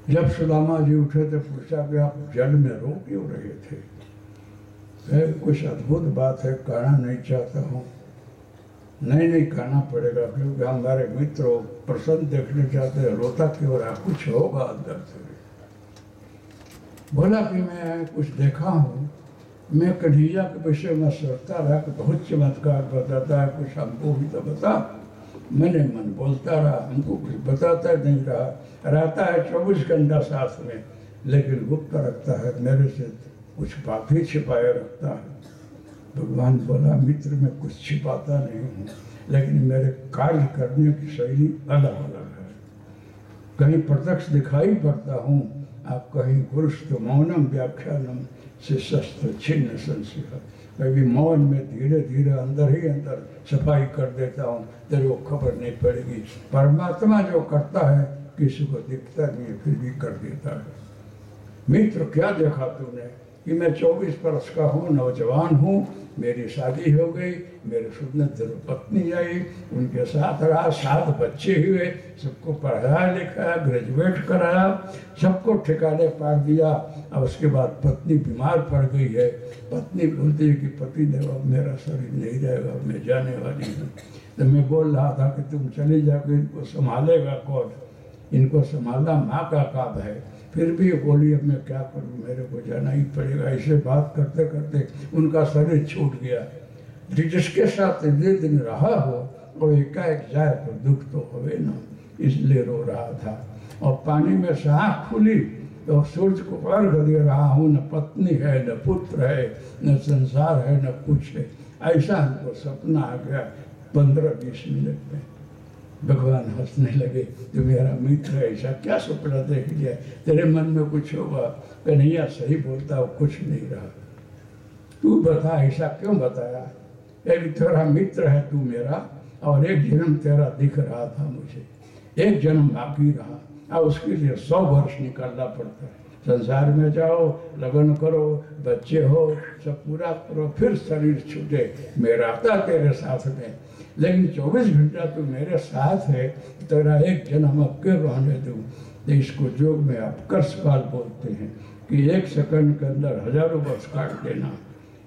जब सुदामा जी उठे तो पूछा कि आप जल में रो क्यों रहे थे? कुछ अद्भुत बात है, कहना नहीं चाहता हूँ। नहीं कहना पड़ेगा, क्योंकि हमारे मित्र प्रसन्न देखने चाहते हैं, रोता क्यों रहा? कुछ होगा अंदर से। बोला कि मैं कुछ देखा हूँ, मैं कन्हैया के विषय में सोचता रहा कि बहुत चमत्कार बताता है, कुछ हमको भी तो बता। मैंने मन बोलता रहा, हमको कुछ बताता नहीं रहा। रहता है 24 घंटा साथ में, लेकिन गुप्त रखता है, मेरे से कुछ बात ही छिपाए रखता है। भगवान बोला, मित्र में कुछ छिपाता नहीं हूँ, लेकिन मेरे कार्य करने की शैली अलग अलग है। कहीं प्रत्यक्ष दिखाई पड़ता हूँ, आप कहीं गुरुस्तु मौनम व्याख्यानम शिष्यस्तु छिन्न संशय। कभी मौन में धीरे धीरे अंदर ही अंदर सफाई कर देता हूँ, तेरे को खबर नहीं पड़ेगी। परमात्मा जो करता है किसी को दिखता नहीं है, फिर भी कर देता है। मित्र क्या देखा तूने? कि मैं 24 वर्ष का हूँ, नौजवान हूँ, मेरी शादी हो गई, मेरे सुंदर पत्नी आई, उनके साथ रहा, 7 बच्चे हुए, सबको पढ़ाया लिखाया, ग्रेजुएट कराया, सबको ठिकाने पार दिया। अब उसके बाद पत्नी बीमार पड़ गई है। पत्नी बोलती है कि पति देव अब मेरा शरीर नहीं रहेगा, मैं जाने वाली हूँ। तो मैं बोल रहा था कि तुम चली जाकर इनको संभालेगा कौन? इनको संभालना माँ का काम है। फिर भी बोली अब मैं क्या करूँ, मेरे को जाना ही पड़ेगा। ऐसे बात करते करते उनका शरीर छूट गया। जिसके साथ दिन रहा हो वो एकाएक जाए तो दुख तो होवे ना, इसलिए रो रहा था। और पानी में से आँख खुली तो सूर्य को अर्घ दे रहा हूँ, न पत्नी है, न पुत्र है, न संसार है, न कुछ है। ऐसा हमको सपना आ गया 15-20 मिनट में। भगवान हंसने लगे, तो मेरा मित्र है, ऐसा क्या सपना देख लिया? तेरे मन में कुछ होगा। कन्हैया सही बोलता हो, कुछ नहीं रहा। तू बता ऐसा क्यों बताया? एक तेरा मित्र है तू मेरा, और एक जन्म तेरा दिख रहा था मुझे, एक जन्म बाकी रहा। अब उसके लिए 100 वर्ष निकालना पड़ता है। संसार में जाओ, लगन करो, बच्चे हो, सब पूरा करो, फिर शरीर छूटे। मैं रहता तेरे साथ में, लेकिन 24 घंटा तो मेरे साथ है, तेरा एक जन्म अब क्यों रहने दूँ? तो इसको योग में अपकर्ष काल बोलते हैं कि 1 सेकंड के अंदर हजारों वर्ष काट देना।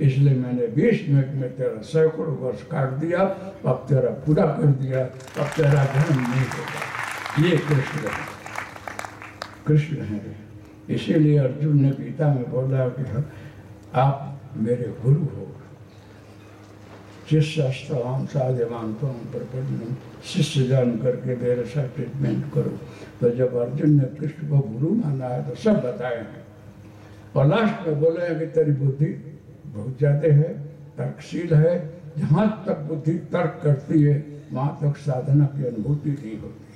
इसलिए मैंने 20 मिनट में तेरा सैकड़ों वर्ष काट दिया, अब तेरा पूरा कर दिया, अब तेरा जन्म नहीं होगा। ये कृष्ण है, कृष्ण है। इसीलिए अर्जुन ने गीता में बोला कि आप मेरे गुरु हो। शिष्यस्तवाम साध्यमानतम प्रपन्नम, शिष्य जान करके मेरे साथ ट्रीटमेंट करो। तो जब अर्जुन ने कृष्ण को गुरु माना है तो सब बताए हैं। और लास्ट में बोले हैं कि तेरी बुद्धि बहुत ज़्यादा है, तर्कशील है। जहाँ तक बुद्धि तर्क करती है वहाँ तक साधना की अनुभूति नहीं होती।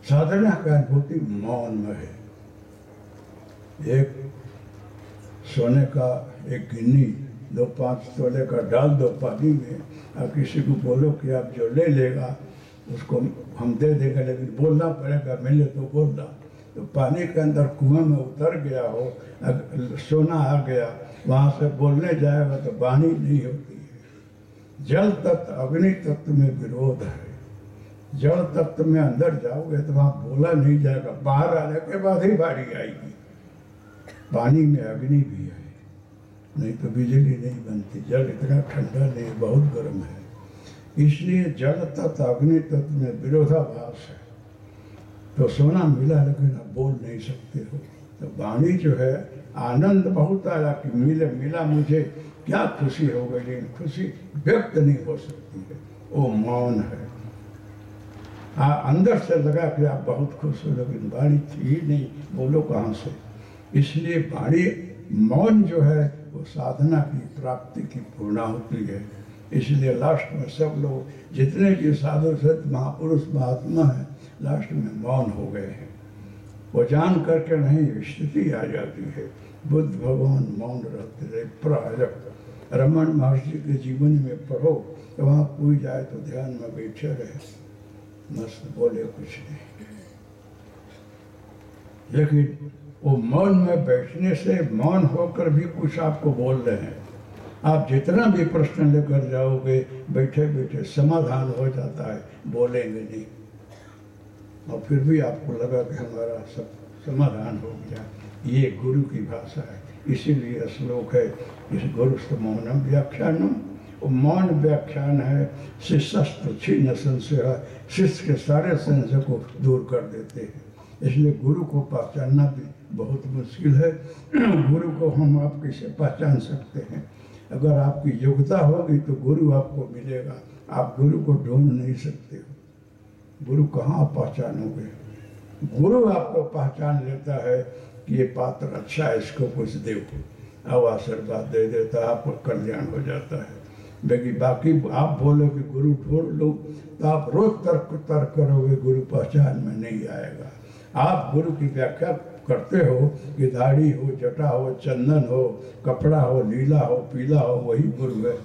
साधना की अनुभूति मौन में है। एक सोने का एक गिन्नी 2-5 तोले का डाल दो पानी में, और किसी को बोलो कि आप जो ले लेगा उसको हम दे देंगे, लेकिन बोलना पड़ेगा, मिले तो बोलना। तो पानी के अंदर कुएं में उतर गया हो, सोना आ गया, वहाँ से बोलने जाएगा तो वाणी नहीं होती है। जल तत्व अग्नि तत्व में विरोध है। जल तत्व में अंदर जाओगे तो वहाँ बोला नहीं जाएगा, बाहर आने के बाद ही वाणी आएगी। पानी में अग्नि भी है, नहीं तो बिजली नहीं बनती। जल इतना ठंडा नहीं, बहुत गर्म है। इसलिए जल तत्व अग्नि तत्व में विरोधाभास है। तो सोना मिला लेकिन आप बोल नहीं सकते हो। तो वाणी जो है, आनंद बहुत आया कि मिला मुझे, क्या खुशी हो गई, लेकिन खुशी व्यक्त नहीं हो सकती है, वो मौन है। अंदर से लगा कि आप बहुत खुश हो, लेकिन वाणी थी ही नहीं, बोलो कहाँ से। इसलिए वाणी मौन जो है वो साधना की प्राप्ति की पूर्णा होती है। इसलिए लास्ट में सब लोग जितने भी साधु संत महापुरुष महात्मा हैं लास्ट में मौन हो गए हैं। वो जान करके नहीं, स्थिति आ जाती है। बुद्ध भगवान मौन रहते रहे, प्रायः रमन महर्षि के जीवन में पढ़ो तो वहाँ कोई जाए तो ध्यान में बैठे रहे, मस्त बोले कुछ नहीं। लेकिन वो मौन में बैठने से, मौन होकर भी कुछ आपको बोल रहे हैं। आप जितना भी प्रश्न लेकर जाओगे बैठे बैठे समाधान हो जाता है, बोलेंगे नहीं। और फिर भी आपको लगा कि हमारा सब समाधान हो गया। ये गुरु की भाषा है। इसीलिए श्लोक है, इस गुरुस्त मौनम व्याख्यानम। वो मौन व्याख्यान है। शिष्यस्तु छिन्न संशय, शिष्य के सारे संशय को दूर कर देते हैं। इसलिए गुरु को पहचानना भी बहुत मुश्किल है। गुरु को हम आप कैसे पहचान सकते हैं? अगर आपकी योग्यता होगी तो गुरु आपको मिलेगा। आप गुरु को ढूंढ नहीं सकते हो। गुरु कहाँ पहचानोगे? गुरु आपको पहचान लेता है कि ये पात्र अच्छा है, इसको कुछ दो, अब आशीर्वाद दे देता है, आपको कल्याण हो जाता है। लेकिन बाकी आप बोलो कि गुरु ढूंढ लो तो आप रोज तर्क करोगे, गुरु पहचान में नहीं आएगा। आप गुरु की व्याख्या करते हो कि दाढ़ी हो, जटा हो, चंदन हो, कपड़ा हो, नीला हो, पीला हो, वही गुरु है।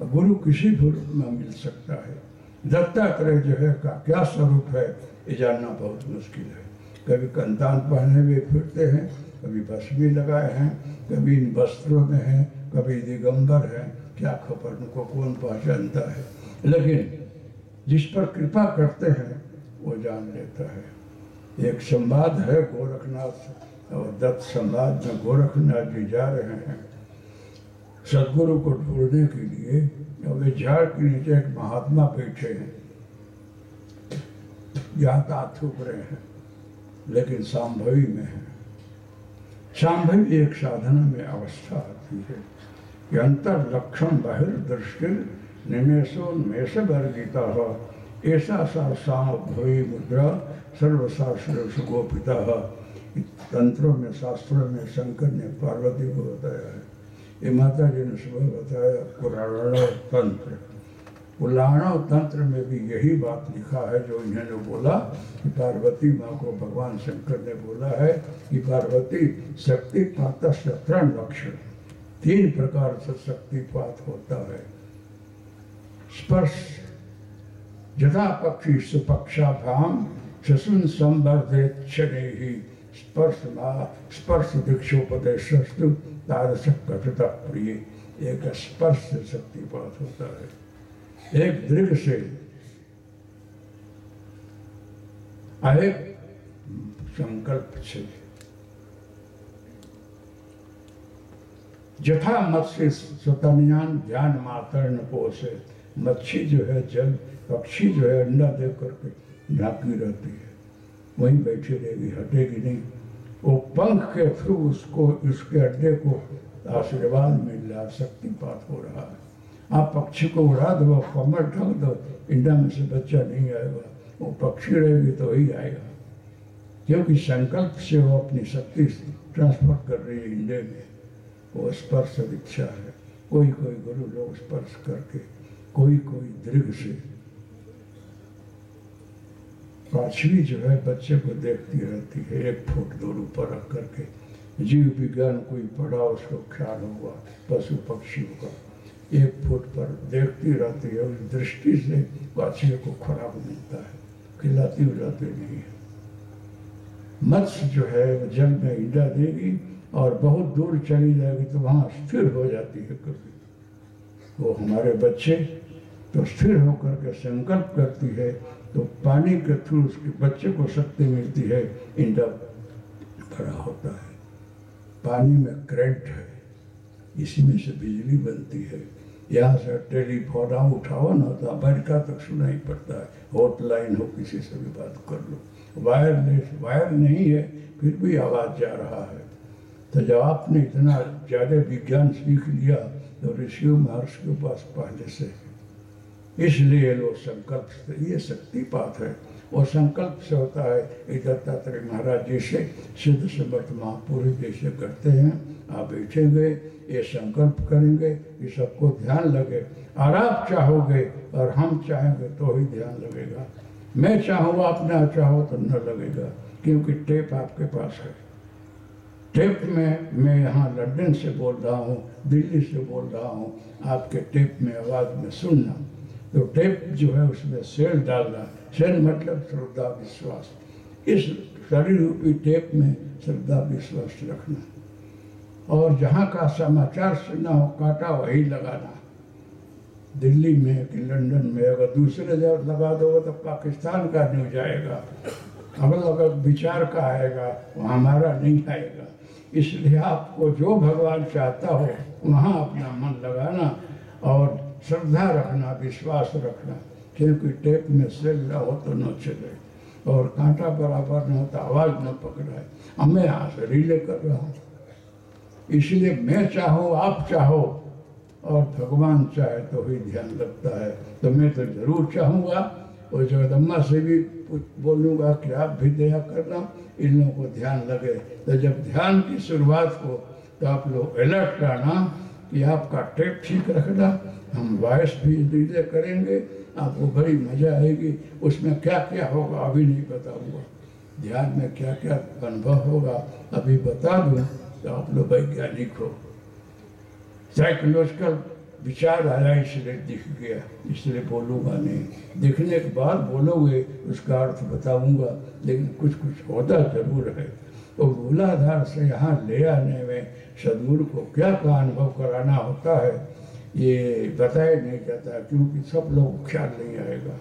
गुरु किसी भी रूप में मिल सकता है। दत्तात्रेय जो है का क्या स्वरूप है ये जानना बहुत मुश्किल है। कभी कंतान पहने हुए फिरते हैं, कभी भस्मी लगाए हैं, कभी इन वस्त्रों में हैं, कभी दिगंबर हैं, क्या खबर, उनको कौन पहचानता है। लेकिन जिस पर कृपा करते हैं वो जान लेता है। एक संवाद है गोरखनाथ और दत्त संवाद में गोरखनाथ जी जा रहे हैं सदगुरु को ढूंढने के लिए। और वे झाड़ के नीचे एक महात्मा बैठे हैं, जाता थूक रहे हैं, लेकिन सांभवी में है। सांभवी एक साधना में अवस्था आती है कि अंतर लक्षण बहिर्दृष्टि निमेशोन्मेष वर्गिता ऐसा सा सांभवी मुद्रा सर्वशास्त्र गोपिता। तंत्रों में, शास्त्रों में शंकर ने पार्वती को बताया है। ये माता जी ने सुबह बताया पुराणों तंत्र। पुराणों तंत्र में भी यही बात लिखा है जो इन्होंने बोला कि पार्वती माँ को भगवान शंकर ने बोला है कि पार्वती शक्तिपात से 3 लक्षण, 3 प्रकार से शक्तिपात होता है। स्पर्श, यथा पक्षी सुपक्षाभाम शशुन संवर्धित क्षणे ही स्पर्श दीक्षोपदेशस्तु तारस कटुता प्रिय। एक स्पर्श से शक्तिपात होता है, एक दृढ़ से, एक संकल्प से। जथा मत्स्य स्वतन्यान ध्यान मात्र न पोषे। मच्छी जो है, जल पक्षी जो है, अंडा दे करके ढाकी रहती है, वहीं बैठी रहेगी, हटेगी नहीं। वो पंख के थ्रू उसको, उसके अड्डे को आशीर्वाद मिल रहा, शक्तिपात हो रहा है। आप पक्षी को उड़ा दो, कमर ढक दो, इंडा में से बच्चा नहीं आएगा। वो पक्षी रहेगी तो ही आएगा, क्योंकि संकल्प से वो अपनी शक्ति ट्रांसफर कर रही है इंडे में। वो स्पर्श दीक्षा है। कोई कोई गुरु लोग स्पर्श करके, कोई कोई दृढ़ से। पांचवी जो है बच्चे को देखती रहती है, 1 फुट दूर ऊपर रख करके। जीव विज्ञान कोई पढ़ा, उसको ख्याल होगा पशु पक्षियों का। 1 फुट पर देखती रहती है, उस दृष्टि से बच्चे को खुराक मिलता है, खिलाती उलाती नहीं है। मत्स्य जो है जल में इंडा देगी और बहुत दूर चली जाएगी तो वहाँ स्थिर हो जाती है कभी। वो हमारे बच्चे तो स्थिर होकर के संकल्प करती है तो पानी के थ्रू उसके बच्चे को शक्ति मिलती है, इंडा बड़ा होता है। पानी में करंट है, इसी में से बिजली बनती है। यहाँ से टेलीफोन उठाओ ना तो अमेरिका तक सुनाई पड़ता है, हॉटलाइन हो, किसी से भी बात कर लो। वायरलेस वायर नहीं है फिर भी आवाज़ जा रहा है। तो जब आपने इतना ज़्यादा विज्ञान सीख लिया तो ऋषियों महर्षि के पास पहले से है, इसलिए लोग संकल्प से, ये शक्तिपात है और संकल्प से होता है। इधर दत्तात्रेय महाराज जैसे सिद्ध समर्थ महापुरुष जैसे करते हैं, आप बैठेंगे ये संकल्प करेंगे कि सबको ध्यान लगे, और आप चाहोगे और हम चाहेंगे तो ही ध्यान लगेगा। मैं चाहूँ आप ना चाहो तो न लगेगा, क्योंकि टेप आपके पास है। टेप में मैं यहाँ लंदन से बोल रहा हूँ, दिल्ली से बोल रहा हूँ, आपके टेप में आवाज़ में सुनना। तो टेप जो है उसमें सेल डालना, सेल मतलब श्रद्धा विश्वास। इस शरीर रूपी टेप में श्रद्धा विश्वास रखना, और जहाँ का समाचार सुनना हो कांटा वही लगाना। दिल्ली में कि लंदन में अगर दूसरे जगह लगा दोगे तो पाकिस्तान का न्यूज आएगा, अगर विचार का आएगा वो हमारा नहीं आएगा। इसलिए आपको जो भगवान चाहता हो वहाँ अपना मन लगाना और श्रद्धा रखना, विश्वास रखना, क्योंकि टेप में सेल न हो तो न चले और कांटा बराबर न हो तो आवाज़ न पकड़ाए। अब मैं यहाँ से रिले कर रहा हूँ, इसलिए मैं चाहूँ आप चाहो और भगवान चाहे तो ही ध्यान लगता है। तो मैं तो जरूर चाहूँगा और जगदम्बा से भी बोलूँगा कि आप भी दया करना, इन लोगों को ध्यान लगे। तो जब ध्यान की शुरुआत हो तो आप लोग अलर्ट रहना कि आपका टेप ठीक रखना, हम वॉइस भी रिले करेंगे, आपको बड़ी मजा आएगी। उसमें क्या क्या होगा अभी नहीं बताऊँगा, ध्यान में क्या क्या अनुभव होगा अभी बता दूँ तो आप लोग वैज्ञानिक हो। साइकोलॉजिकल विचार आया इसलिए दिख गया, इसलिए बोलूँगा नहीं, दिखने के बाद बोलोगे उसका अर्थ बताऊँगा, लेकिन कुछ कुछ होता जरूर है। तो मूलाधार से यहाँ ले आने में सदगुरु को क्या क्या अनुभव कराना होता है ये बताया नहीं जाता, क्योंकि सब लोग ख्याल नहीं आएगा।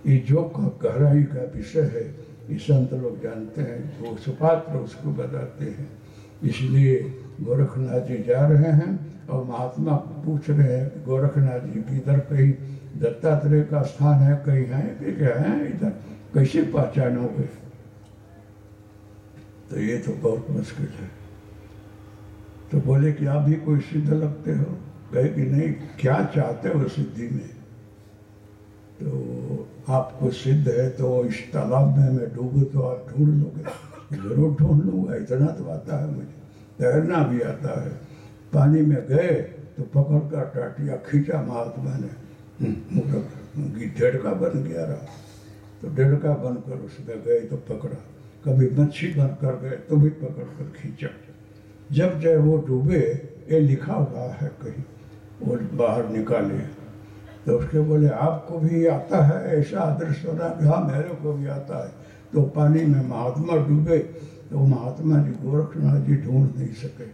ये जो गहराई का विषय है ये संत लोग जानते हैं, वो सुपात्र उसको बताते हैं। इसलिए गोरखनाथ जी जा रहे हैं और महात्मा पूछ रहे हैं गोरखनाथ जी की इधर कहीं दत्तात्रेय का स्थान है, कहीं है कि क्या है, इधर कैसे पहचानोगे? तो ये तो बहुत मुश्किल है। तो बोले कि आप भी कोई सिद्ध लगते हो, कहे कि नहीं, क्या चाहते हो सिद्धि में? तो आपको सिद्ध है तो इस तालाब में मैं डूबूं तो आप ढूंढ लोगे? जरूर ढूंढ लूँगा, इतना तो आता है मुझे, तैरना भी आता है। पानी में गए तो पकड़ कर टाटिया खींचा महात्मा ने, डेढ़का बन गया रहा, तो डेढ़का बनकर उसमें गए तो पकड़ा, कभी मच्छी बन कर गए तो भी पकड़ कर खींचा। जब जब वो डूबे ये लिखा हुआ है कहीं, वो बाहर निकाले तो उसके बोले आपको भी आता है ऐसा अदृश्य होना? हाँ मेरे को भी आता है। तो पानी में महात्मा डूबे तो महात्मा जी गोरखनाथ जी ढूंढ नहीं सके,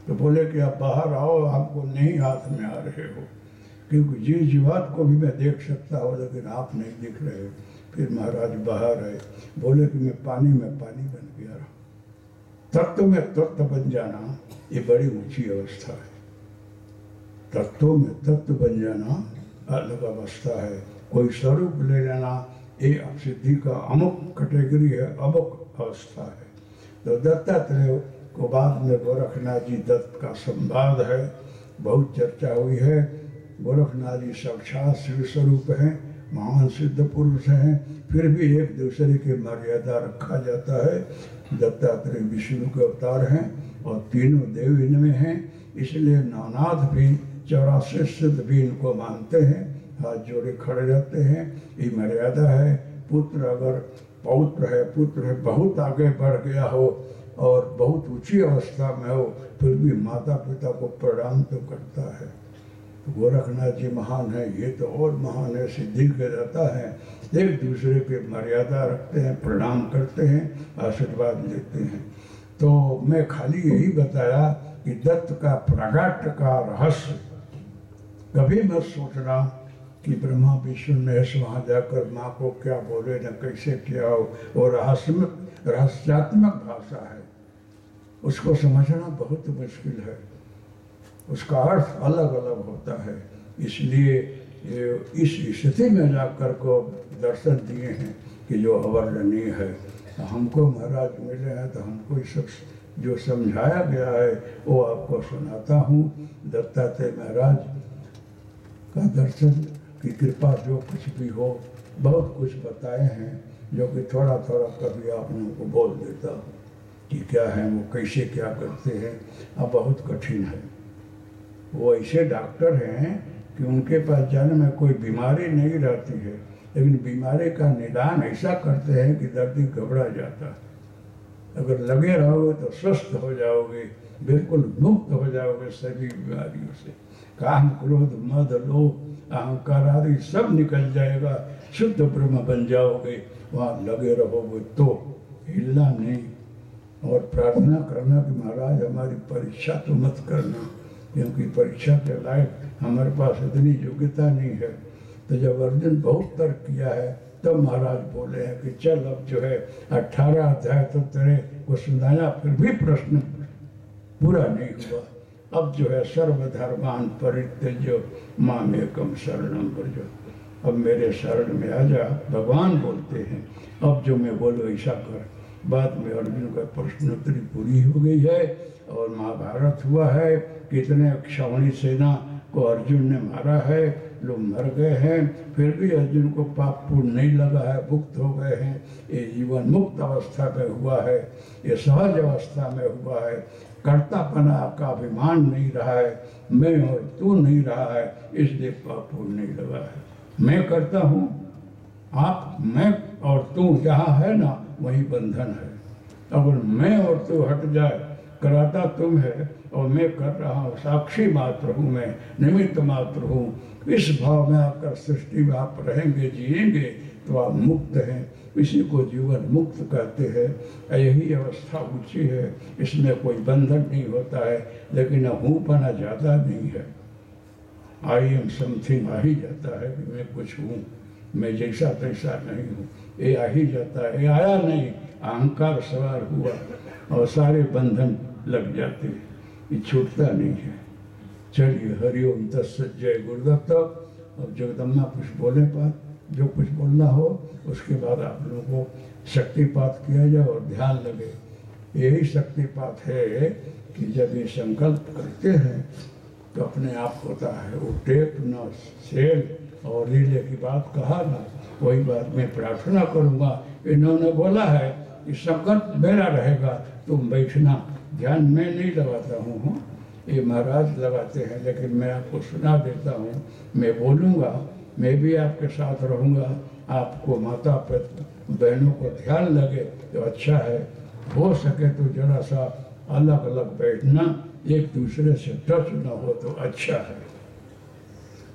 तो बोले कि आप बाहर आओ, आपको नहीं हाथ में आ रहे हो, क्योंकि जीव जीवात को भी मैं देख सकता हूँ लेकिन आप नहीं दिख रहे। फिर महाराज बाहर आए, बोले कि मैं पानी बन गया रहा। तत्व में तत्व बन जाना ये बड़ी ऊंची अवस्था है। तत्वों में तत्व बन जाना अलग अवस्था है। कोई स्वरूप ले लेना ये सिद्धि का अमुक कैटेगरी है, अमुक अवस्था है। तो दत्तात्रेय को बाद में गोरखनाथ जी दत्त का संवाद है, बहुत चर्चा हुई है। गोरखनाथ जी साक्षात शिव स्वरूप हैं, महान सिद्ध पुरुष हैं, फिर भी एक दूसरे की मर्यादा रखा जाता है। दत्तात्रेय विष्णु के अवतार हैं और तीनों देव इनमें हैं, इसलिए नवनाथ भी 84 सिद्ध भी इनको मानते हैं, हाथ जोड़े खड़े रहते हैं। ये मर्यादा है। पुत्र अगर पुत्र है बहुत आगे बढ़ गया हो और बहुत ऊंची अवस्था में हो, फिर भी माता पिता को प्रणाम तो करता है। तो गोरखनाथ जी महान है, ये तो और महान है, सिद्धि के रहता है। एक दूसरे की मर्यादा रखते हैं, प्रणाम करते हैं, आशीर्वाद लेते हैं। तो मैं खाली यही बताया कि दत्त का प्रागट्य का रहस्य कभी मत सोचना कि ब्रह्मा विष्णु महेश वहाँ जाकर माँ को क्या बोले न कैसे क्या हो। वो रहस्यात्मक भाषा है, उसको समझना बहुत मुश्किल है, उसका अर्थ अलग अलग होता है। इसलिए इस स्थिति में जाकर को दर्शन दिए हैं कि जो अवर्णनीय है। हमको महाराज मिले हैं तो हमको ये सब जो समझाया गया है वो आपको सुनाता हूँ। दत्तात्रेय महाराज का दर्शन की कृपा जो कुछ भी हो, बहुत कुछ बताए हैं जो कि थोड़ा थोड़ा कभी आप लोगों को बोल देता हूँ कि क्या है वो, कैसे क्या करते हैं। अब बहुत कठिन है। वो ऐसे डॉक्टर हैं कि उनके पास जन्म में कोई बीमारी नहीं रहती है, लेकिन बीमारी का निदान ऐसा करते हैं कि दर्दी घबरा जाता है। अगर लगे रहोगे तो स्वस्थ हो जाओगे, बिल्कुल मुक्त हो जाओगे सभी बीमारियों से। काम, क्रोध, मद, लोभ, अहंकार आदि सब निकल जाएगा, शुद्ध ब्रह्म बन जाओगे। वहाँ लगे रहोगे तो हिलना नहीं। और प्रार्थना करना कि महाराज हमारी परीक्षा तो मत करना, क्योंकि परीक्षा के लायक हमारे पास इतनी योग्यता नहीं है। तो जब अर्जुन बहुत तर्क किया है तब महाराज बोले हैं कि चल अब जो है 18 अध्याय तो तेरे को सुनाया, फिर भी प्रश्न पूरा नहीं हुआ। अब जो है सर्वधर्मान परित्यज्य मामेकम शरणम व्रज, अब मेरे शरण में आ जा, भगवान बोलते हैं। अब जो मैं बोलो ऐसा कर। बाद में अर्जुन का प्रश्नोत्तरी पूरी हो गई है और महाभारत हुआ है। कितने क्षौणी सेना को अर्जुन ने मारा है, लोग मर गए हैं, फिर भी अर्जुन को पाप पुण्य नहीं लगा है, मुक्त हो गए हैं। ये जीवन मुक्त अवस्था में हुआ है, ये सहज अवस्था में हुआ है। कर्तापना का अभिमान नहीं रहा है, मैं और तू नहीं रहा है, इसलिए पाप पुण्य नहीं लगा है। मैं करता हूँ, आप, मैं और तू जहाँ है ना वही बंधन है। अगर मैं और तू हट जाए, कराता तुम है और मैं कर रहा हूँ, साक्षी मात्र हूँ, मैं निमित्त मात्र हूँ। इस भाव में आकर सृष्टि में आप रहेंगे, जिएंगे तो आप मुक्त हैं। इसी को जीवन मुक्त कहते हैं। यही अवस्था ऊंची है, इसमें कोई बंधन नहीं होता है, लेकिन हूँपना ज़्यादा नहीं है। आई एम समथिंग आ ही जाता है कि मैं कुछ हूँ, मैं जैसा तैसा नहीं हूँ, ये आ ही जाता है। ये आया नहीं, अहंकार सवार हुआ और सारे बंधन लग जाते हैं, ये छूटता नहीं है। चलिए, हरिओम तत्सत, जय गुरुदत्त। अब जगदम्मा कुछ बोले बात, जो कुछ बोलना हो उसके बाद आप लोगों को शक्तिपात किया जाए और ध्यान लगे। यही शक्तिपात है कि जब ये संकल्प करते हैं तो अपने आप होता है। वो टेप न सेल और रिले की बात कहा ना, वही बात मैं प्रार्थना करूँगा। इन्होंने बोला है कि संकल्प मेरा रहेगा, तुम बैठना। ध्यान मैं नहीं लगाता हूँ, ये महाराज लगाते हैं, लेकिन मैं आपको सुना देता हूँ। मैं बोलूँगा, मैं भी आपके साथ रहूँगा। आपको माता बहनों को ध्यान लगे तो अच्छा है, हो सके तो जरा सा अलग अलग बैठना, एक दूसरे से टच न हो तो अच्छा है।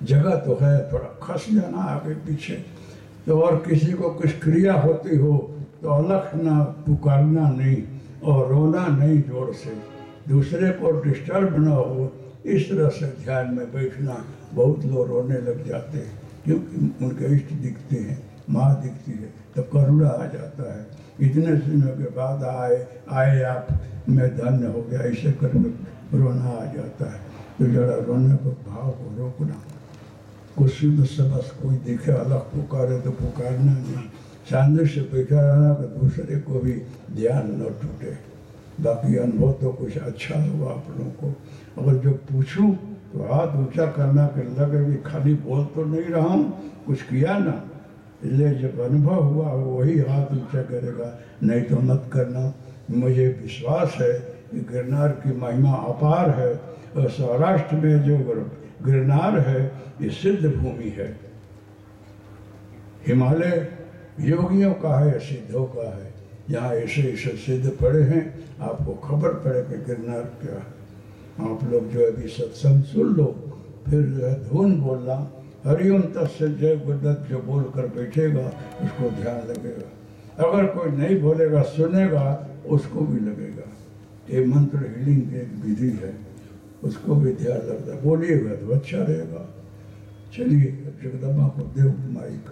जगह तो है, थोड़ा खस जाना आगे पीछे तो, और किसी को कुछ क्रिया होती हो तो अलग ना, पुकारना नहीं और रोना नहीं जोर से, दूसरे को डिस्टर्ब ना हो, इस तरह से ध्यान में बैठना। बहुत लोग रोने लग जाते हैं क्योंकि उनके इष्ट दिखते हैं, माँ दिखती है तो करुणा आ जाता है। इतने समय के बाद आए आप, मैं धन्य हो गया, ऐसे करके रोना आ जाता है। तो जरा रोने को भाव को रोकना। कुछ शुद्ध समझ कोई दिखे अलग पुकारे तो पुकारना नहीं, शांति से बैठा रहना कि दूसरे को भी ध्यान न टूटे। बाकी अनुभव तो कुछ अच्छा हुआ आप लोगों को। अगर जो पूछूं तो हाथ ऊंचा करना कि लगे भी खाली बोल तो नहीं रहा हूँ, कुछ किया ना। इसलिए जब अनुभव हुआ वही हाथ ऊंचा करेगा, नहीं तो मत करना। मुझे विश्वास है कि गिरनार की महिमा अपार है और सौराष्ट्र में जो गिरनार है ये सिद्ध भूमि है। हिमालय योगियों का है, सिद्धों का है। यहाँ ऐसे ऐसे सिद्ध पड़े हैं, आपको खबर पड़े कि गिरनार क्या है। आप लोग जो अभी सत्संग सुन लो, फिर जो है धुन बोलना, हरिओम तत्सत जय गुरुदत्त जो बोल कर बैठेगा उसको ध्यान लगेगा। अगर कोई नहीं बोलेगा, सुनेगा, उसको भी लगेगा। ये मंत्र हीलिंग की एक विधि है, उसको भी ध्यान रखना, बोलिएगा तो अच्छा रहेगा। चलिए जगदम्बा को देव माइक।